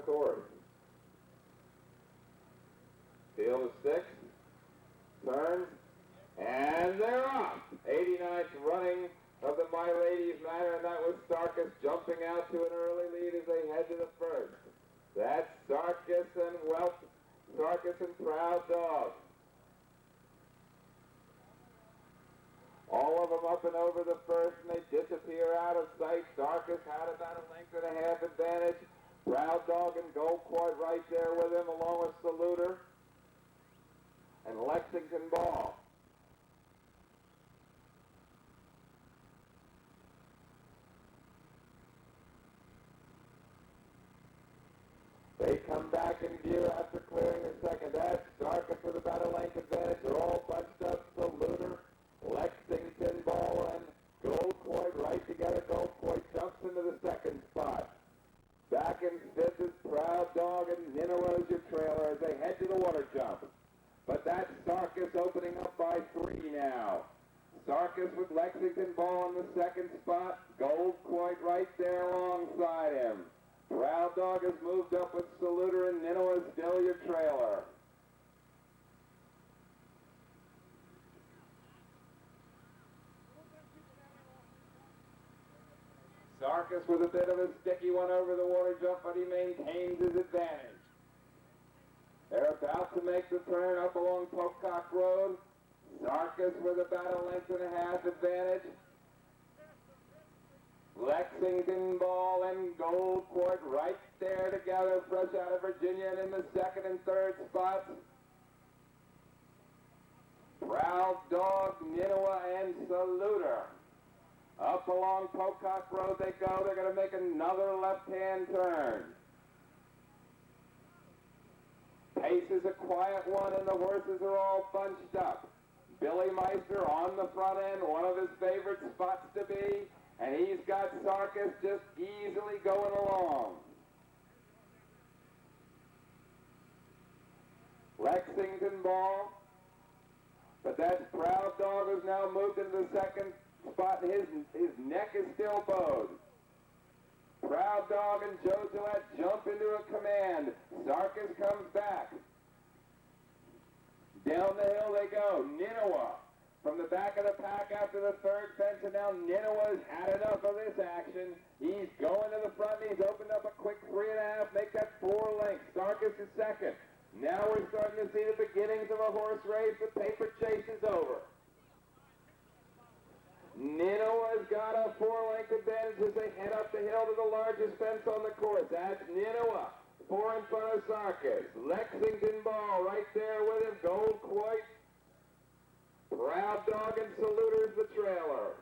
course. Field of 6, turns, and they're off. 89th running of the My Ladies Manor, and that was Sarkis jumping out to an early lead as they head to the first. That's Sarkis and Sarkis and Proud Dog. All of them up and over the first, and they disappear out of sight. Sarkis had about a length and a half advantage. Proud Dog and Gold Court right there with him, along with Saluter and Lexington Ball. They come back in view after clearing the second. That's Sarkis with about a length advantage. They're all bunched up. Saluter, Lexington Ball, and Gold Court right together. Gold Court jumps into the second spot. Back in fifth is Proud Dog, and Nineveh is your trailer as they head to the water jump. But that's Sarkis opening up by 3 now. Sarkis with Lexington Ball in the second spot. Gold Court right there alongside him. Proud Dog has moved up with Saluter, and Nineveh is still your trailer. Sarkis with a bit of a sticky one over the water jump, but he maintains his advantage. They're about to make the turn up along Pocock Road. Sarkis with about a length and a half advantage. Lexington Ball and Gold Court right there together, fresh out of Virginia, and in the second and third spots. Proud Dog, Nineveh, and Saluter. Up along Pocock Road they go. They're going to make another left-hand turn. Pace is a quiet one, and the horses are all bunched up. Billy Meister on the front end, one of his favorite spots to be, and he's got Sarkis just easily going along. Lexington Ball, but that's Proud Dog who's now moved into the second spot, and his neck is still bowed. Proud Dog and Joe Gillette jump into a command. Sarkis comes back. Down the hill they go. Nineveh from the back of the pack after the third fence, and now Nineveh has had enough of this action. He's going to the front, and he's opened up a quick 3.5, make that 4 lengths. Sarkis is second. Now we're starting to see the beginnings of a horse race. The paper chase is over. Nineveh's got a 4-length advantage as they head up the hill to the largest fence on the course. That's Nineveh, 4 in front of Sarkis. Lexington Ball right there with him. Gold Court, Proud Dog, and Saluter's the trailer.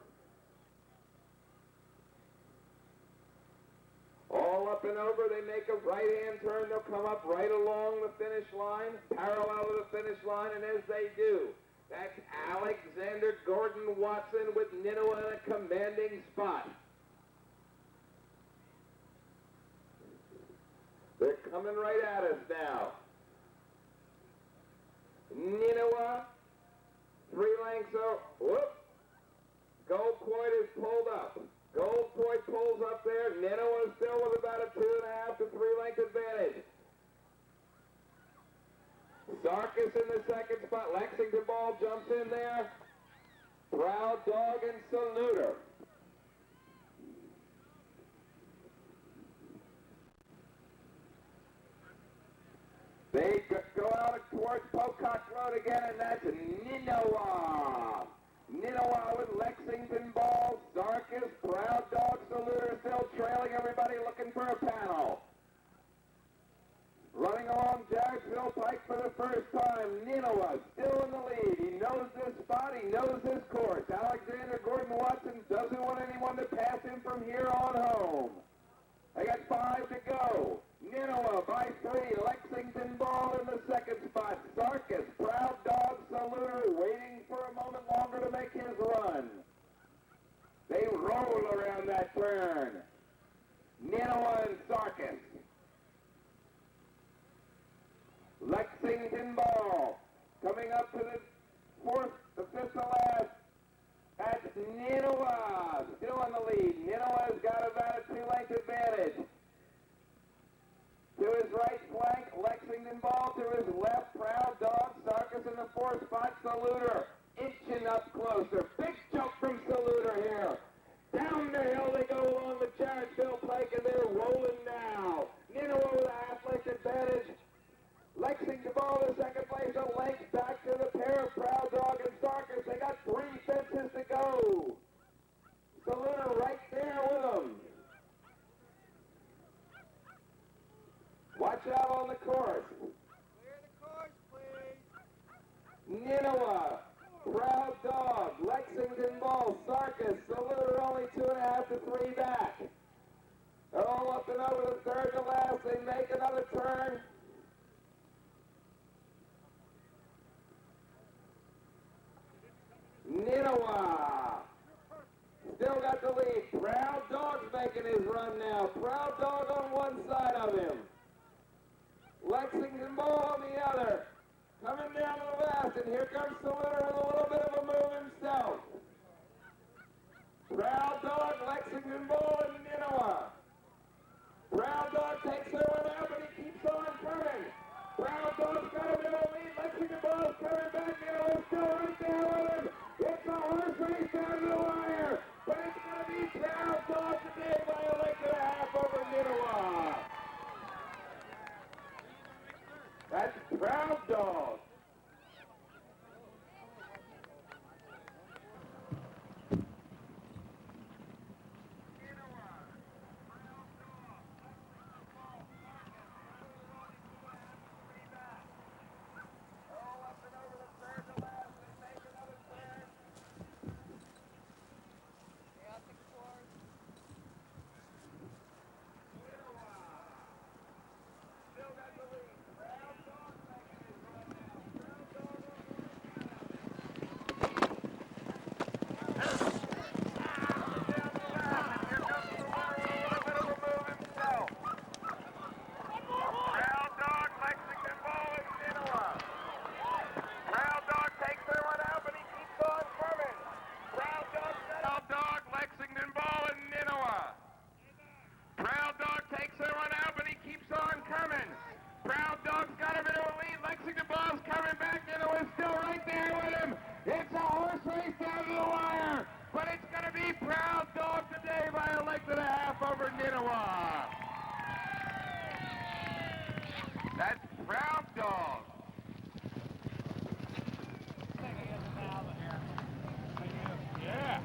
All up and over, they make a right-hand turn. They'll come up right along the finish line, parallel to the finish line, and as they do, that's Alexander Gordon Watson with Nineveh in a commanding spot. They're coming right at us now. Nineveh, 3 lengths over. Whoop! Gold Court is pulled up. Gold Court pulls up there. Nineveh is still with about a 2.5 to 3-length advantage. Sarkis in the second spot. Lexington Ball jumps in there. Proud Dog and Saluter. They go out towards Pocock Road again, and that's Nineveh. Nineveh with Lexington Ball, Sarkis, Proud Dog, Saluter still trailing everybody looking for a panel. Running along Jacksonville Pike for the first time, Nineveh still in the lead. He knows this spot, he knows this course. Alexander Gordon Watson doesn't want anyone to pass him from here on home. They got 5 to go. Nineveh by 3, Lexington Ball in the second spot. Sarkis, Proud Dog, Saluter waiting for a moment longer to make his run. They roll around that turn. Nineveh and Sarkis. Lexington Ball coming up to the fifth to last. That's Nineveh still in the lead. Nineveh's got about a 2-length advantage to Saluter inching up closer. Big jump from Saluter here. Down the hill they go along the Charlottesville Pike, and they're rolling now. Ninoa with a half-length advantage. Lexington Ball in second place, a length back to the pair of Proud Dog and Sarkis. They got 3 fences to go. Saluter right there with them. Watch out on the course. Clear the course, please. Ninoa, Proud Dog, Lexington Ball, Sarkis, Saluter only 2.5 to 3 back. They're all up and over the third to last. They make another turn. Ninoa still got the lead. Proud Dog's making his run now. Proud Dog on one side of him. Lexington Ball on the other. Coming down to the last, and here comes Saluter with a little bit of a move himself. Proud Dog, Lexington Ball, and Ninoa. Proud Dog takes their one out, but he keeps on coming. Proud Dog's got a middle lead. Lexington Ball's coming back. Ninoa's still right there with him. It's a horse race down to the wire, but it's going to be Proud Dog today by a length and a half over Ninoa. That's Proud Dog. That's Proud Dog. Yeah.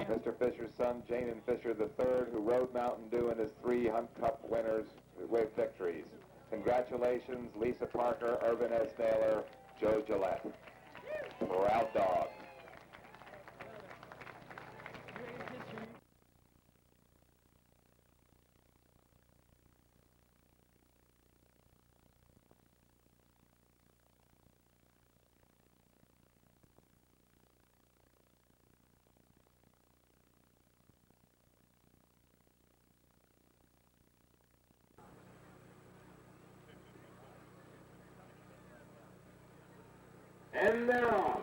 Mr. Fisher's son, Janin Fisher III, who rode Mountain Dew in his 3 Hunt Cup winners with victories. Congratulations, Lisa Parker, Urban S. Naylor, Joe Gillette. Proud Dog. And they're off.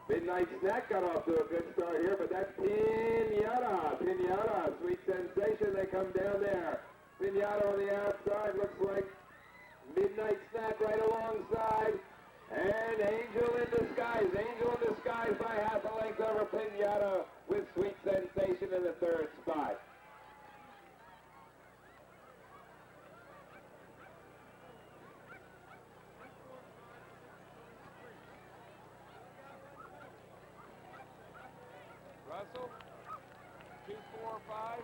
Midnight Snack got off to a good start here, but that's Pinata, Sweet Sensation, they come down there. Pinata on the outside, looks like Midnight Snack right alongside. And Angel in Disguise by half a length over Pinata with Sweet Sensation in the third spot. Russell, 245.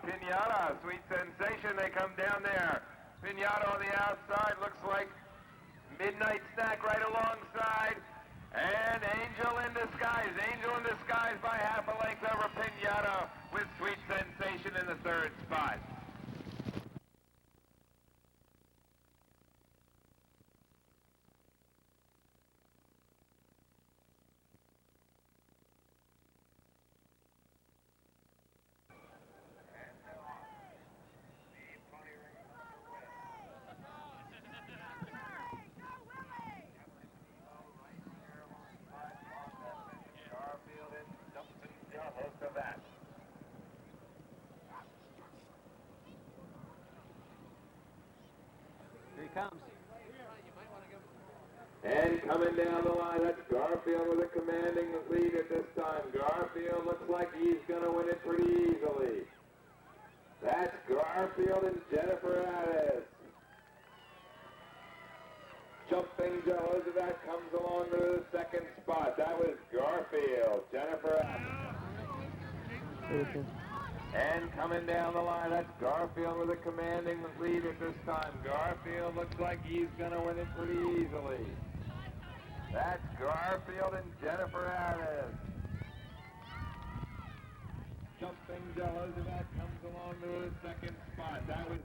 Pinata, Sweet Sensation, they come down there. Pinata on the outside, looks like Midnight Snack right alongside. And Angel in Disguise by half a length over Pinata with Sweet Sensation in the third spot. comes. And coming down the line, that's Garfield with a commanding lead at this time. Garfield looks like he's going to win it pretty easily. That's Garfield and Jennifer Addis. Jumping Jehoshaphat comes along to the second spot. That was Garfield. Jennifer Addis. And coming down the line, that's Garfield with a commanding lead at this time. Garfield looks like he's going to win it pretty easily. That's Garfield and Jennifer Addis. Jumping Jehoshaphat comes along to the second spot. That was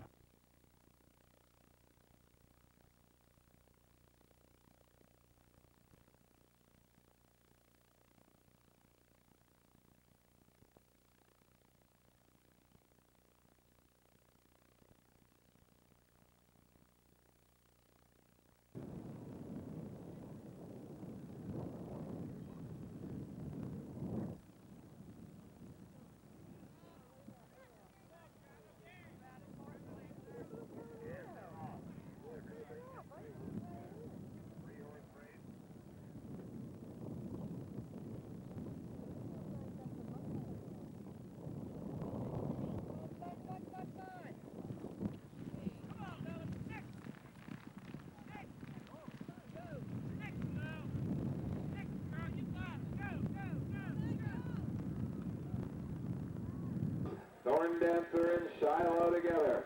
Thorn Dancer and Shiloh together.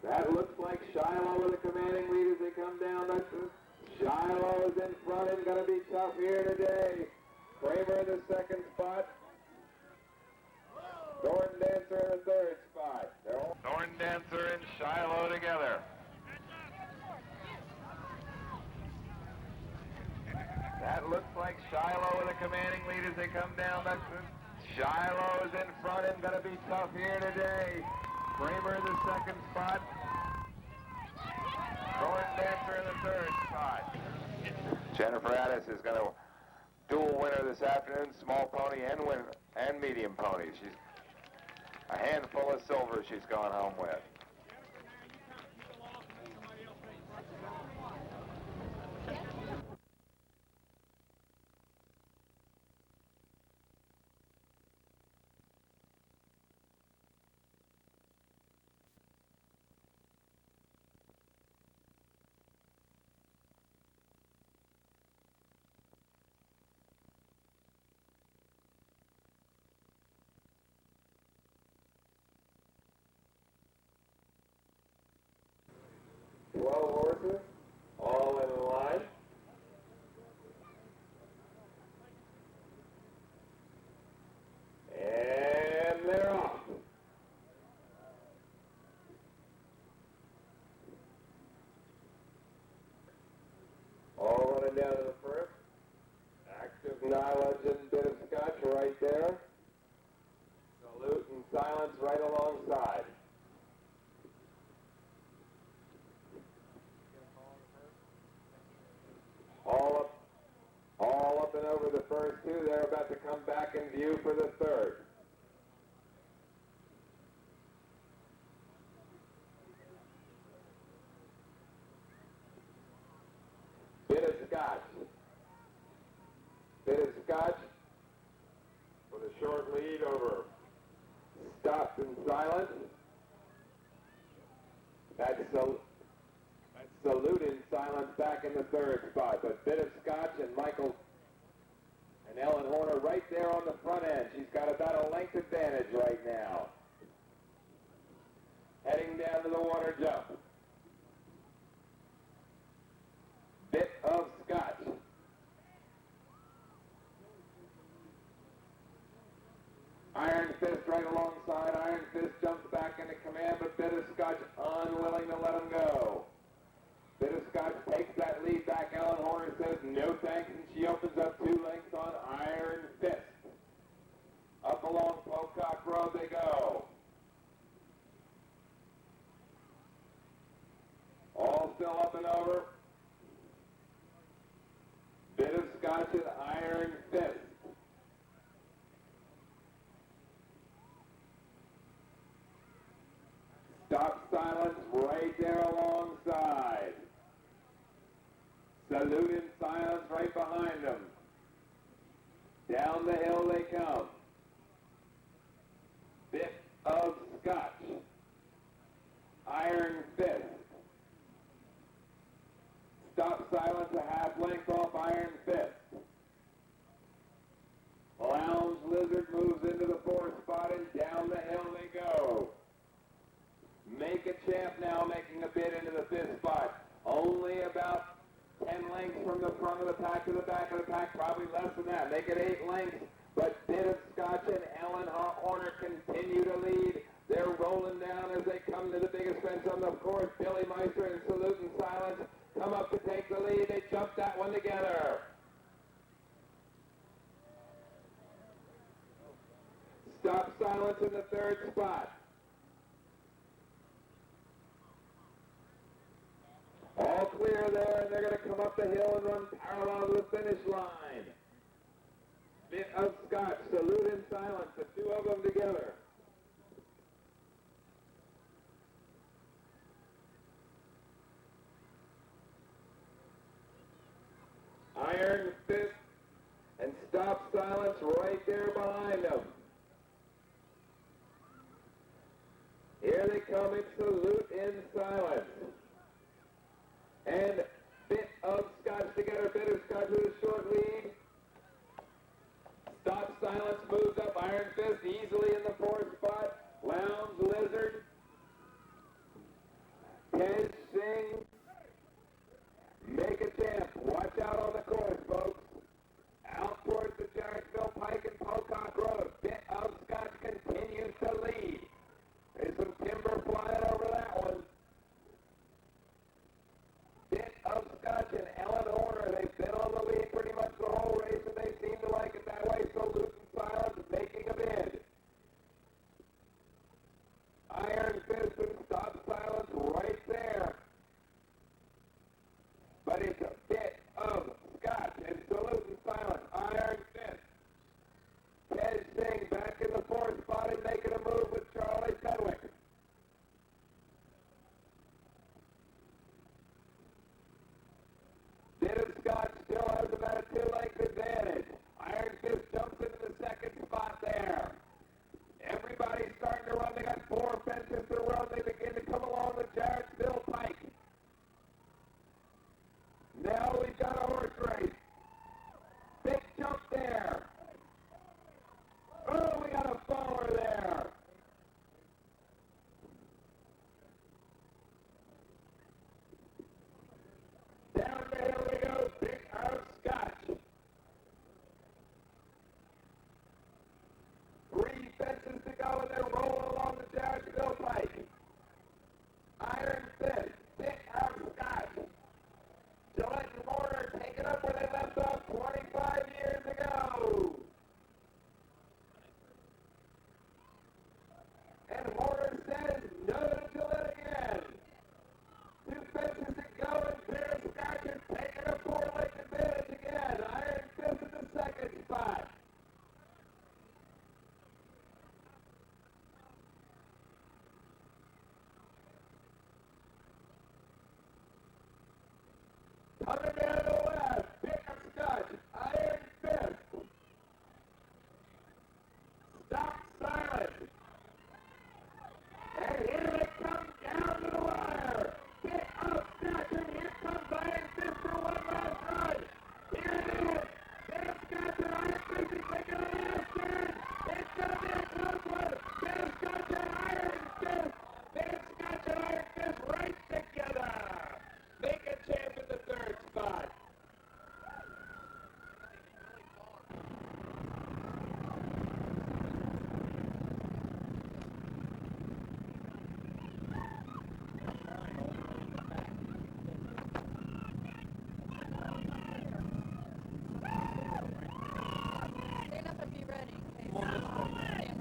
That looks like Shiloh with a commanding lead as they come down. Shiloh is in front and going to be tough here today. Kramer in the second spot. Thorn Dancer in the third spot. Thorn Dancer and Shiloh together. That looks like Shiloh with a commanding lead as they come down. Shiloh is in front and going to be tough here today. Kramer in the second spot. Thorn Dancer in the third spot. Jennifer Addis is going to dual winner this afternoon, small pony and medium ponies. She's a handful of silver she's gone home with. Horses, all in line. And they're off. All running down to the first. Active Nyla, just bit of scotch right there. Salute and silence right alongside. All up and over the first two. They're about to come back in view for the third. Bit of scotch. Bit of scotch with a short lead over Stopped and Silence. That's Salute in Silence back in the third spot. But Bit of Scotch and Michael and Ellen Horner right there on the front end. She's got about a length advantage right now. Heading down to the water jump. Bit of Scotch. Iron Fist right alongside. Iron Fist jumps back into command, but Bit of Scotch unwilling to let him go. Bit of Scotch takes that lead back. Ellen Horner says no thanks, and she opens up 2 lengths on Iron Fist. Up along Pocock Road they go. All still up and over. Bit of Scotch and Iron Fist. right there alongside. Salute in silence right behind them. Down the hill they come. Bit of Scotch. Iron Fist. Stop silence a half length off Iron Fist. Lounge Lizard moves into the fourth spot and down the hill they go. Make a Champ now making a bid into the fifth spot. Only about 10 lengths from the front of the pack to the back of the pack, probably less than that. Make it 8 lengths, but Bit of Scotch and Ellen Horner continue to lead. They're rolling down as they come to the biggest fence on the course. Billy Meister and Salute in Silence come up to take the lead. They jump that one together. Stop Silence in the third spot. All clear there, and they're going to come up the hill and run parallel to the finish line. Bit of Scotch, Salute in Silence, the two of them together. Iron Fist and Stop Silence right there behind them. Here they come in Salute in Silence. And Bit of Scotch together. Bit of Scotch with a short lead. Stop Silence moves up. Iron Fist easily in the fourth spot. Lounge Lizard. Tej Singh. Make a Champ. Watch out on the course, folks. Out towards the Jarrettsville Pike and Pocock Road. Bit of Scotch continues to lead. There's some timber flying over that one. Bit of Scotch and Ellen Horner. They've been on the lead pretty much the whole race, and they seem to like it that way. Salute in Silence is making a bid. Iron Fist and Stop Silence right there. But it's a Bit of Scotch and Salute in Silence. Iron Fist. Tej Singh back in the fourth spot and making a move with Charlie Sedgwick. Bit of Scotch still has about a 2-length advantage. Iron Fist jumps into the second spot there. Everybody's starting to run. They got 4 fences to run. They begin to come along the Jarrettsville Pike. Now we've got a horse race. Big jump there. Oh, we got a follower there. Down the hill we go, Bit of Scotch. 3 fences to go, and they're rolling along the Jarrettsville Pike. Iron Fist, Bit of Scotch. Gillette and Moore taking up where they left off 25 years ago. And Horner says no to Gillette again. 2 fences to go, and Bit of Scotch is taking a 4-length advantage again. Iron Fist in the second spot. Coming down to the left, Bit of Scotch, Iron Fist. Stop Silence. And here they come down to the wire. Bit of Scotch, and here comes Iron Fist for one last run. Here it is. Bit of Scotch and Iron Fist is taking a last turn. It's going to be a close one. Bit of Scotch and Iron Fist. Bit of Scotch and Iron Fist right together. Make a Champ in the third spot. Stand up and be ready. Okay? Stand right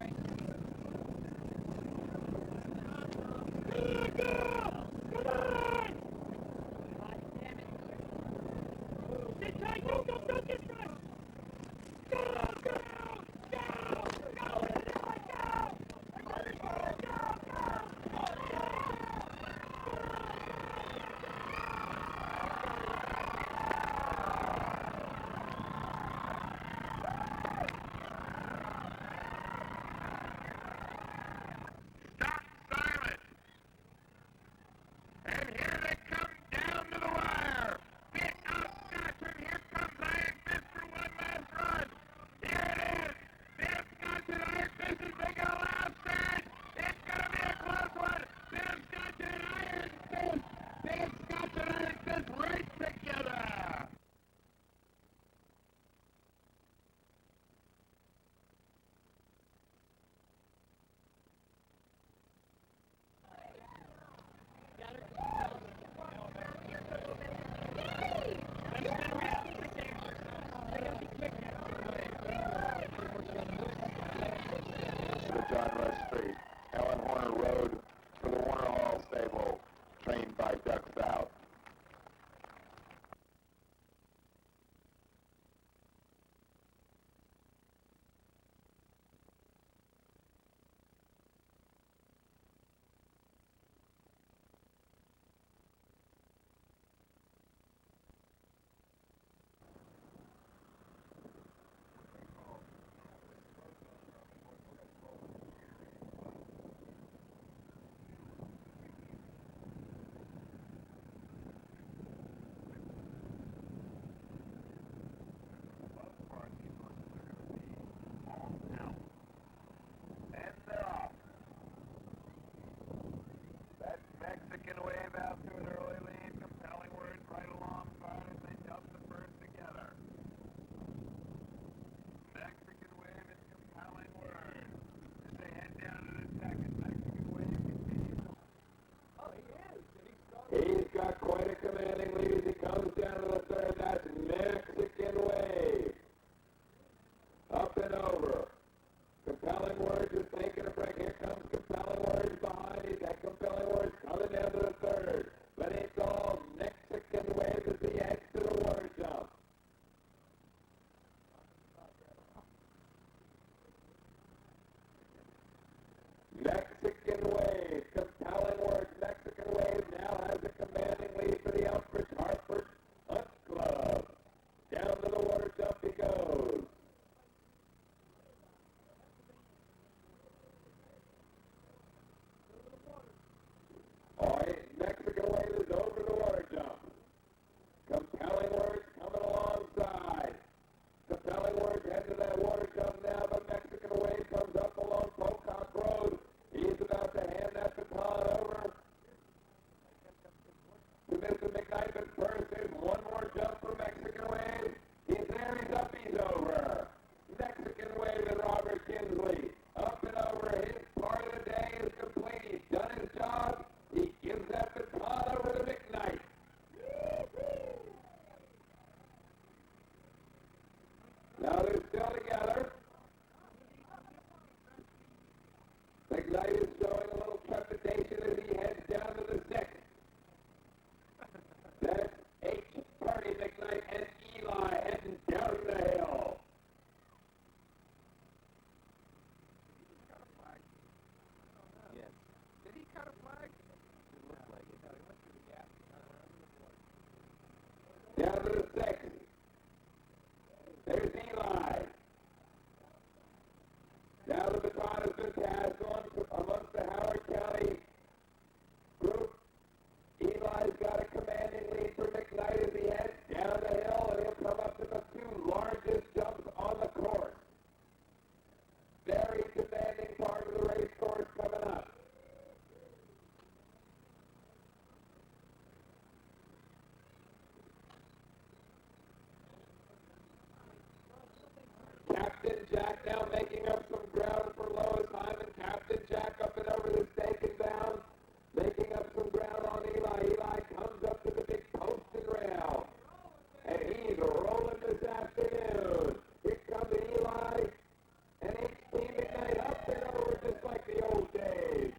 that commanding lead as he comes down to the third. That's Mexican Wave. Up and over. Compelling Words is taking a break. Here comes Compelling Words behind. He's got Compelling Words coming down to the third. But it's all Mexican Wave as he heads to the water jump. Mexican Wave, Compelling Words. Mexican Wave now has a commanding lead for the Elfridge Hartford Hunt Club. Down to the water jump he goes. All right, Mexican Wave is over the water jump. Compelling Words coming alongside. Compelling Words head to that water jump now, but Mexican Wave comes up along Pocock Road. He's about to hand that baton over to Mr. McKnight, but first there's one more jump for Mexican Wave. He's there, he's up, he's over. Mexican Wave and Robert Kinsley. Up and over. His part of the day is complete. He's done his job. He gives that baton over to McKnight. Now they're still together. McKnight is showing a little trepidation as he heads down to the sixth. That's H. Party McKnight and Eli heading down the hill. Yes. Did he cut a flag? It looked like it. He went through the gap. Down to the sixth. There's Eli. Now the baton has been passed on amongst the Howard County group. Eli's got a commanding lead for McKnight as he heads down the hill, and he'll come up to the two largest jumps on the course. Very demanding part of the race course coming up. Captain Jack now making up some ground for Lois Hyman. Captain Jack up and over the stake and down, making up some ground on Eli. Eli comes up to the big post and rail, and he's rolling this afternoon. Here comes Eli and HT McKnight up and over just like the old days.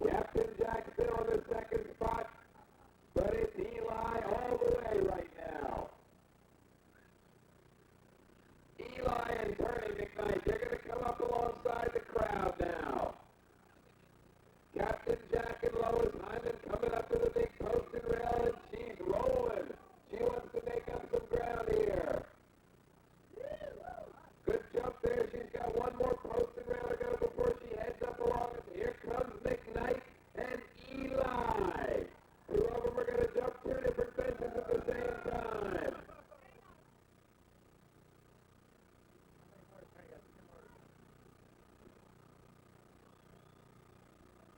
Captain Jack's been on the second spot, but it's Eli all the way right now. Eli and Bernie McKnight, they're going to come up alongside the crowd now. Captain Jack and Lois Hyman coming up to the big post and rail, and she's rolling. She wants to make up some ground here. Good jump there. She's got one more post and rail to go before she heads up along it. Here comes McKnight and Eli. Two of them are going to jump two different fences at the same time.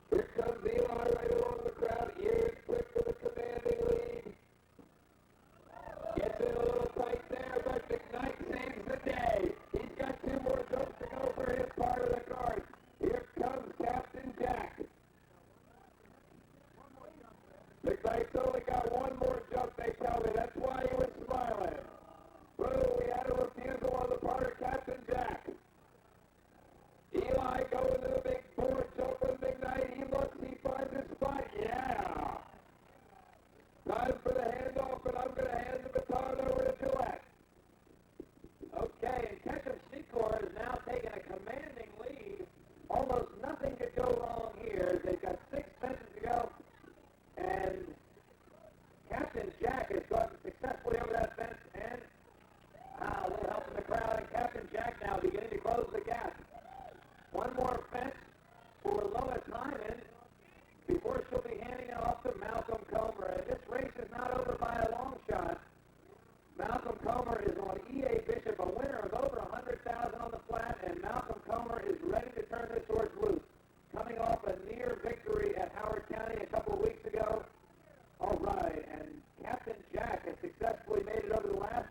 Here comes Eli right along the crowd. Ears quick for the commanding lead. Gets in a little tight there, but McKnight saves the day. He's got two more jumps to go for his part of the course. Here comes Captain Jack. McKnight's only got one more jump, they tell me. That's why he was smiling. Boo, we had a refusal on the part of Captain Jack. Eli going to the big board jump with McKnight. He looks, he finds his spot. Yeah. Time for the handoff, but I'm going to hand the baton over to Gillette. Okay, and Ketchum Secor is now taking a commanding lead. Almost nothing could go wrong here. They've got 6 fences to go, and Captain Jack has gotten successfully over that fence, and a little help from the crowd, and Captain Jack now beginning to close the gap. One more fence for Lois Hyman before she'll be handing it off to Malcolm Comer. And this race is not over by a long shot. Malcolm Comer is on E.A. Bishop, a winner of over 100,000 on the flat, and Malcolm Comer is ready to turn this horse loose. Coming off a near victory at Howard County a couple of weeks ago. All right, and Captain Jack has successfully made it over the last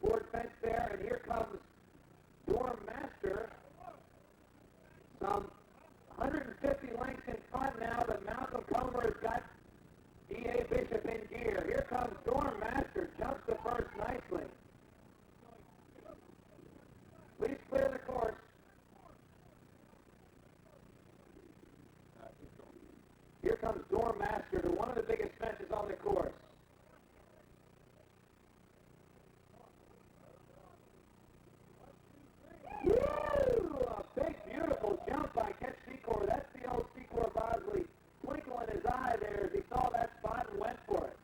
board fence there, and here comes Dorm Master gear. Here comes Storm Master, jumps the first nicely. Please clear the course. Here comes Storm Master to one of the biggest fences on the course. Woo! A big, beautiful jump by Catch Secor. That's the old Secor Bosley twinkle in his eye there as he saw that spot and went for it.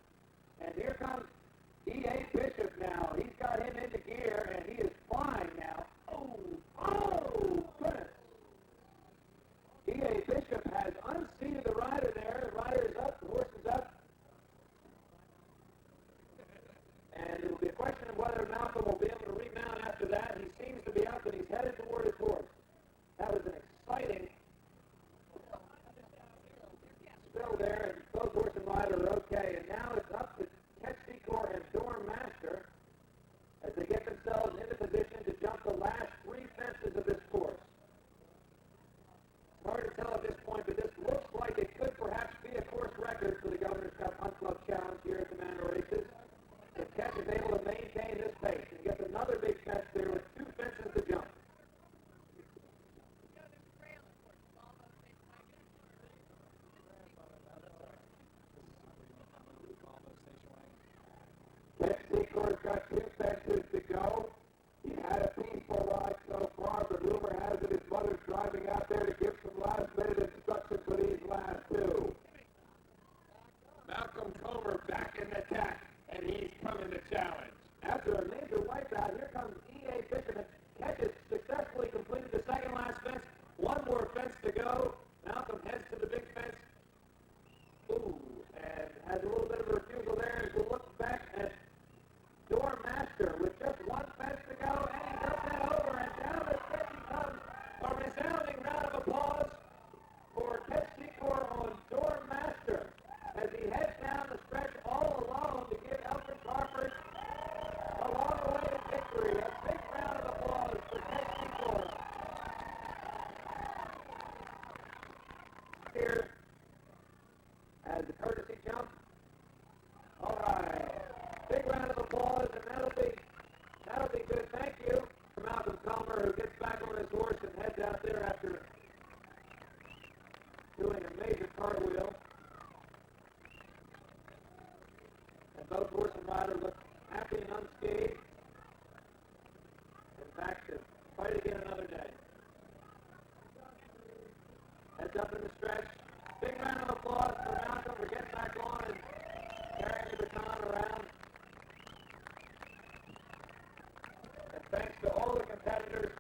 And here comes E.A. Bishop now. He's got him into gear, and he is flying now. Oh, goodness. E.A. Bishop has unseated the rider there. The rider is up, the horse is up. And it will be a question of whether Malcolm will be able to remount after that. He seems to be up, and he's headed toward his horse. That was an exciting spill there, and both horse and rider are okay. And now it's up to Catch Secor and Storm Master as they get themselves into position to jump the last three fences of this course. It's hard to tell at this point, but this looks like it could perhaps be a course record for the Governor's Cup Hunt Club Challenge here at the Manor races. If Catch is able to maintain this pace and gets another big fence there with two fences to jump. Catch Secor's got two fences to go. He had a peaceful ride so far, but rumor has it his mother's driving out there to give some last-minute instructions for these last two. Malcolm Comer back in the attack, and he's coming to challenge. After a major wipeout, here comes E.A. Bishop. Catch has successfully completed the second last fence. One more fence to go. Malcolm heads to the big fence. Ooh, and has a little bit of a refusal there as we look back at Storm Master with just one fence to go, and he does that over, and down the stretch he comes. A resounding round of applause for Catch Secor on Storm Master as he heads down the stretch all alone to give Alfred Crawford a long-awaited victory. A big round of applause for Catch Secor. Here as a courtesy jump. All right. Big round of applause, and that'll be good. Thank you for Malcolm Comer, who gets back on his horse and heads out there after doing a major cartwheel. And both horse and rider look happy and unscathed. And back to fight again another day. Heads up in the stretch. Big round of applause for Malcolm for getting back on and carrying the baton around. And thanks to all the competitors